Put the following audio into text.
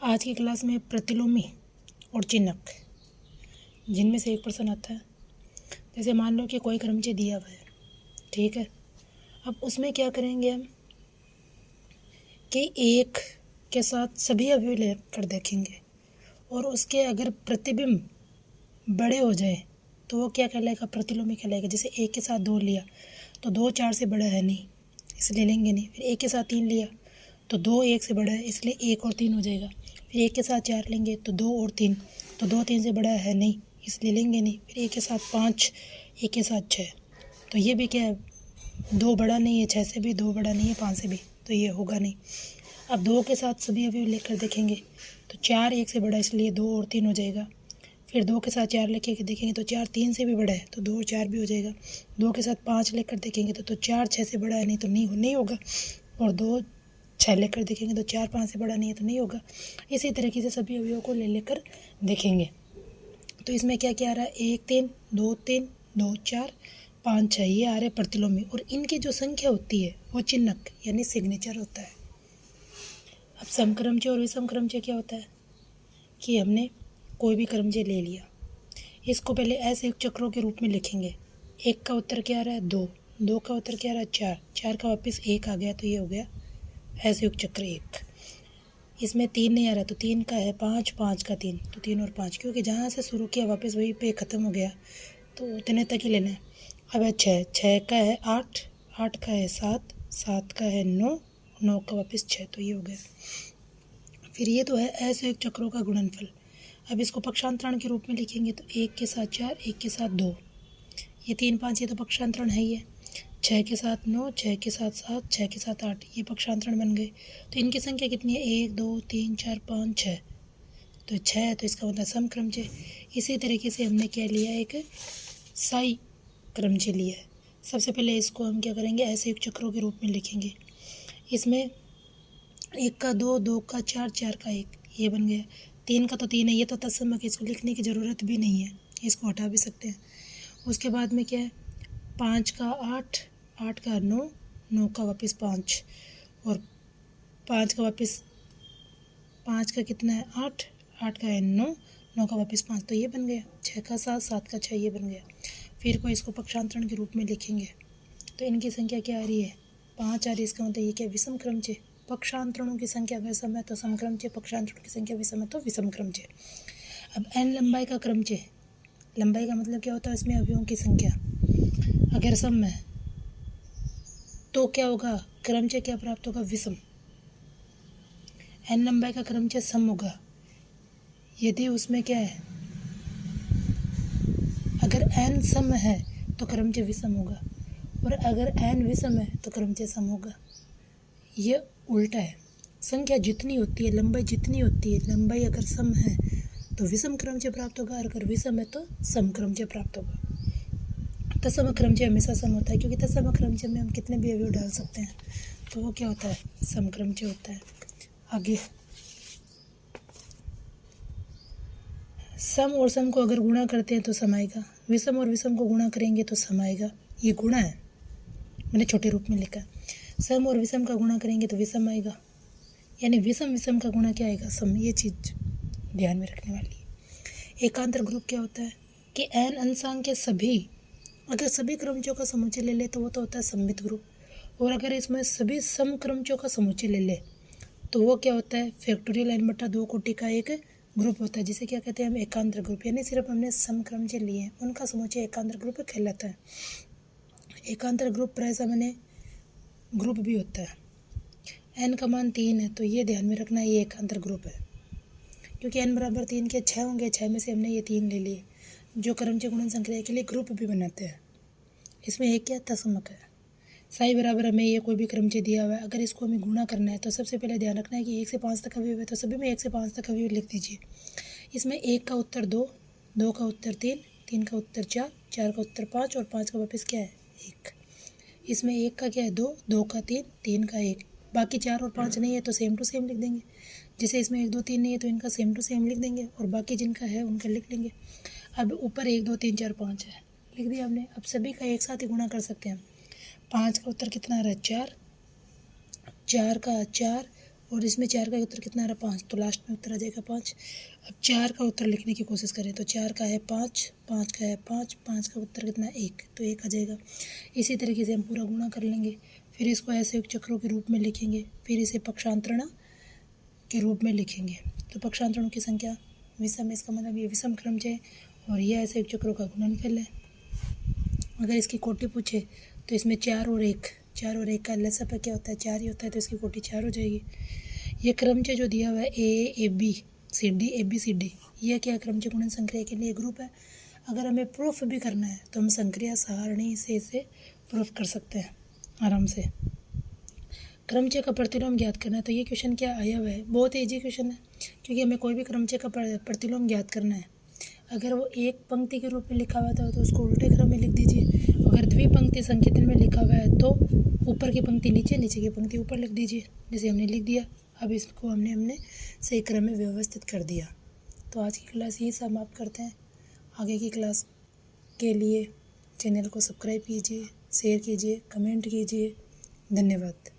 आज की क्लास में प्रतिलोमी और चिन्हक जिनमें से एक प्रश्न आता है। जैसे मान लो कि कोई क्रमचय दिया हुआ है, ठीक है। अब उसमें क्या करेंगे हम कि एक के साथ सभी अवयव लेकर देखेंगे और उसके अगर प्रतिबिंब बड़े हो जाए तो वो क्या कहलाएगा, प्रतिलोमी कहलाएगा। जैसे एक के साथ 2 लिया तो 2 4 से बड़ा है नहीं, इसलिए लेंगे नहीं। फिर एक के साथ 3 लिया तो 2 1 से बड़ा है, इसलिए 1 और 3 हो जाएगा। फिर एक के साथ 4 लेंगे तो 2 और 3, तो 2 3 से बड़ा है नहीं, इसलिए लेंगे नहीं। फिर एक के साथ 5, एक के साथ 6, तो ये भी क्या है, 2 बड़ा नहीं है, 6 से भी 2 बड़ा नहीं है, 5 से भी, तो ये होगा नहीं। अब 2 के साथ सभी अवयव लेकर देखेंगे तो 4 1 से बड़ा है, इसलिए 2 और 3 हो जाएगा। फिर 2 के साथ 4 लेकर के देखेंगे तो 4 3 से भी बड़ा है, तो 2 और 4 भी हो जाएगा। 2 के साथ 5 लेकर देखेंगे तो 4 6 से बड़ा है नहीं, तो नहीं होगा। और 2 6 लेकर देखेंगे तो 4 5 से बड़ा नहीं है, तो नहीं होगा। इसी तरीके से सभी अवयवों को लेकर देखेंगे। तो इसमें क्या क्या आ रहा है, 1 3 2 3 2 4 5 6, ये आ रहे प्रतिलोमी। और इनकी जो संख्या होती है वो चिन्हक यानी सिग्नेचर होता है। अब समक्रमचय और विषमक्रमचय क्या होता है कि हमने कोई भी क्रमचय ले लिया, इसको पहले असंयुक्त चक्रों के रूप में लिखेंगे। 1 का उत्तर क्या आ रहा है, 2, 2 का उत्तर क्या आ रहा है, 4, 4 का वापस 1 आ गया, तो ये हो गया असंयुक्त चक्र 1। इसमें 3 नहीं आ रहा तो 3 का है 5, 5 का 3, तो 3 और 5, क्योंकि जहाँ से शुरू किया वापस वहीं पे ख़त्म हो गया, तो उतने तक ही लेना है। अब है 6, 6 का है 8, 8 का है 7, 7 का है 9, 9 का वापस 6, तो ये हो गया। फिर ये तो है असंयुक्त चक्रों का गुणनफल। अब इसको पक्षांतरण के रूप में लिखेंगे तो 1 के साथ 4, 1 के साथ 2, ये 3 5, ये तो पक्षांतरण है ही है। 6 के साथ 9, 6 के साथ 7, 6 के साथ 8, ये पक्षांतरण बन गए। तो इनकी संख्या कितनी है, 1 2 3 4 5 6, तो 6, तो इसका मतलब समक्रमचय। इसी तरीके से हमने क्या लिया, एक साई क्रमचय लिया है। सबसे पहले इसको हम क्या करेंगे, असंयुक्त चक्रों के रूप में लिखेंगे। इसमें 1 का 2, 2 का 4, 4 का 1, ये बन गया। 3 का तो 3 है, ये तो तत्समक है, इसको लिखने की ज़रूरत भी नहीं है, इसको हटा भी सकते हैं। उसके बाद में क्या है, 5 का 8, 8 का 9, 9 का वापस 5, और 5 का वापस 5 का कितना है 8, 8 का है 9, 9 का वापस 5, तो ये बन गया। 6 का 7, 7 का 6, ये बन गया। फिर को इसको पक्षांतरण के रूप में लिखेंगे तो इनकी संख्या क्या आ रही है, 5 आ रही है। इसका मतलब ये क्या, विषम क्रमचय। पक्षांतरणों की संख्या अगर सम है तो समक्रमचय, पक्षांतरणों की संख्या विषम है तो विषम क्रमचय। अब n लंबाई का क्रमचय, लंबाई का मतलब क्या होता है, इसमें अवयवों की संख्या अगर सम है तो क्या होगा, क्रमचय क्या प्राप्त होगा, विषम। n लंबाई का क्रमचय सम होगा यदि उसमें क्या है, अगर n सम है तो क्रमचय विषम होगा, और अगर n विषम है तो क्रमचय सम होगा। ये उल्टा है। संख्या जितनी होती है, लंबाई जितनी होती है, लंबाई अगर सम है तो विषम क्रमचय प्राप्त होगा, और अगर विषम है तो सम क्रमचय प्राप्त होगा। तत्सम क्रमचय हमेशा सम होता है, क्योंकि तत्सम क्रमचय में हम कितने भी अवयव डाल सकते हैं, तो वो क्या होता है, सम क्रमचय होता है। आगे सम और सम को अगर गुणा करते हैं तो सम आएगा, विषम और विषम को गुणा करेंगे तो सम आएगा। ये गुणा है, मैंने छोटे रूप में लिखा। सम और विषम का गुणा करेंगे तो विषम आएगा, यानी विषम विषम का गुणा क्या आएगा, सम। ये चीज़ ध्यान में रखने वाली है। एकांतर ग्रुप क्या होता है कि n अंशांक के सभी, अगर सभी क्रमचयों का समुच्चय ले ले तो वो तो होता है सममित ग्रुप, और अगर इसमें सभी सम क्रमचयों का समुच्चय ले ले तो वो क्या होता है, फैक्टोरियल n बटा 2 कोटि का एक ग्रुप होता है, जिसे क्या कहते हैं हम, एकांतर ग्रुप। यानी सिर्फ हमने सम क्रमचय लिए हैं, उनका समुच्चय एकांतर ग्रुप कहलाता है। एकांतर ग्रुप प्राय सामान्य ग्रुप भी होता है। n का मान 3 है तो ये ध्यान में रखना, ये एकांतर ग्रुप है, क्योंकि n बराबर 3 के 6 होंगे, 6 में से हमने ये 3 ले लिए, जो क्रमचय गुणन संक्रिया के लिए ग्रुप भी बनाते हैं। इसमें एक क्या, तत्समक है। साई बराबर हमें ये कोई भी क्रमचय दिया हुआ है, अगर इसको हमें गुणा करना है तो सबसे पहले ध्यान रखना है कि 1 से 5 तक अवयव है, तो सभी में 1 से 5 तक अवयव लिख दीजिए। इसमें 1 का उत्तर 2, 2 का उत्तर 3, 3 का उत्तर 4, 4 का उत्तर 5, और 5 का वापस क्या है, 1। इसमें 1 का क्या है 2, 2 का 3, 3 का 1, बाकी 4 और 5 नहीं है तो सेम टू सेम लिख देंगे। जैसे इसमें 1 2 3 नहीं है तो इनका सेम टू सेम लिख देंगे, और बाकी जिनका है उनका लिख लेंगे। अब ऊपर 1 2 3 4 5 है, लिख दिया हमने। अब सभी का एक साथ ही गुणा कर सकते हैं। 5 का उत्तर कितना आ रहा है, 4, 4 का 4, और इसमें 4 का उत्तर कितना आ रहा है 5, तो लास्ट में उत्तर आ जाएगा 5। अब 4 का उत्तर लिखने की कोशिश करें तो 4 का है 5, 5 का है 5, 5 का उत्तर कितना 1, तो 1 आ जाएगा। इसी तरीके से हम पूरा गुणा कर लेंगे, फिर इसको ऐसे चक्रों के रूप में लिखेंगे, फिर इसे पक्षांतरण के रूप में लिखेंगे। तो पक्षांतरणों की संख्या विषम, इसका मतलब ये विषम क्रमच है और ये ऐसे चक्रों का गुणनफल है। अगर इसकी कोटि पूछे तो इसमें 4 और 1 का लसाअ क्या होता है 4 ही होता है, तो इसकी कोटि 4 हो जाएगी। ये क्रमच जो दिया हुआ है ए बी सी डी, यह क्या क्रमच गुणन संक्रिया के लिए ग्रुप है। अगर हमें प्रूफ भी करना है तो हम संक्रिया सारणी से इसे प्रूफ कर सकते हैं आराम से। क्रमचय का प्रतिलोम ज्ञात करना है, तो ये क्वेश्चन क्या आया हुआ है, बहुत ईजी क्वेश्चन है, क्योंकि हमें कोई भी क्रमचय का प्रतिलोम ज्ञात करना है। अगर वो एक पंक्ति के रूप में लिखा हुआ था तो उसको उल्टे क्रम में लिख दीजिए, अगर द्विपंक्ति संकेतन में लिखा हुआ है तो ऊपर की पंक्ति नीचे, नीचे की पंक्ति ऊपर लिख दीजिए, जैसे हमने लिख दिया। अब इसको हमने सही क्रम में व्यवस्थित कर दिया। तो आज की क्लास यही समाप्त करते हैं। आगे की क्लास के लिए चैनल को सब्सक्राइब कीजिए, शेयर कीजिए, कमेंट कीजिए। धन्यवाद।